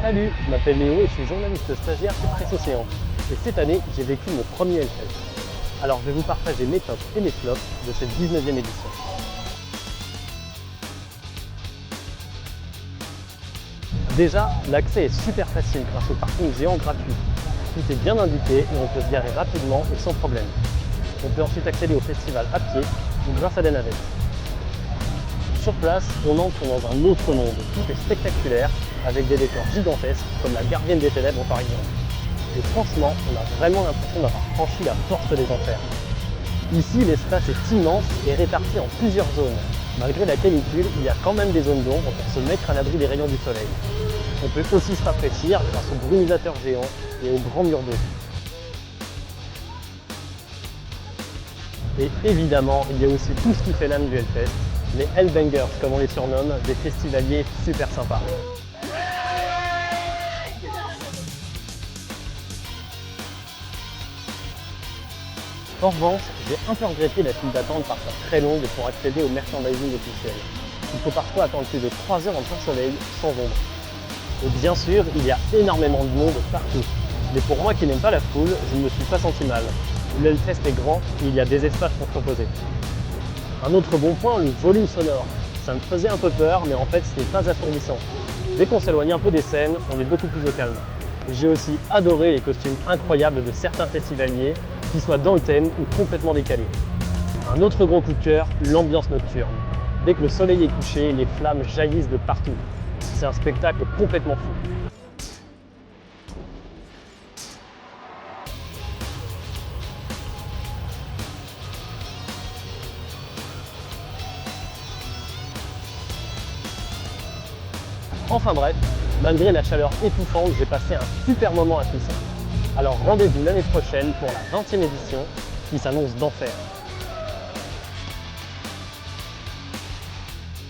Salut, je m'appelle Léo et je suis journaliste stagiaire chez Presse Océan. Et cette année, j'ai vécu mon premier Hellfest. Alors je vais vous partager mes tops et mes flops de cette 19e édition. Déjà, l'accès est super facile grâce au parking géant gratuit. Tout est bien indiqué et on peut se garer rapidement et sans problème. On peut ensuite accéder au festival à pied ou grâce à des navettes. Sur place, on entre dans un autre monde. Tout est spectaculaire, avec des décors gigantesques, comme la Gardienne des Ténèbres par exemple. Et franchement, on a vraiment l'impression d'avoir franchi la porte des enfers. Ici, l'espace est immense et réparti en plusieurs zones. Malgré la canicule, il y a quand même des zones d'ombre pour se mettre à l'abri des rayons du soleil. On peut aussi se rafraîchir grâce aux brumisateurs géants et aux grands murs d'eau. Et évidemment, il y a aussi tout ce qui fait l'âme du Hellfest, les Hellbangers comme on les surnomme, des festivaliers super sympas. En revanche, j'ai un peu regretté la file d'attente parfois très longue pour accéder au merchandising officiel. Il faut parfois attendre plus de 3 heures en plein soleil, sans ombre. Et bien sûr, il y a énormément de monde partout. Mais pour moi qui n'aime pas la foule, je ne me suis pas senti mal. Le Hellfest est grand et il y a des espaces pour se reposer. Un autre bon point, le volume sonore. Ça me faisait un peu peur, mais en fait ce n'est pas assourdissant. Dès qu'on s'éloigne un peu des scènes, on est beaucoup plus au calme. J'ai aussi adoré les costumes incroyables de certains festivaliers, qu'ils soient dans le thème ou complètement décalés. Un autre gros coup de cœur, l'ambiance nocturne. Dès que le soleil est couché, les flammes jaillissent de partout. C'est un spectacle complètement fou. Enfin bref, malgré la chaleur étouffante, j'ai passé un super moment à tout ça. Alors rendez-vous l'année prochaine pour la 20e édition qui s'annonce d'enfer.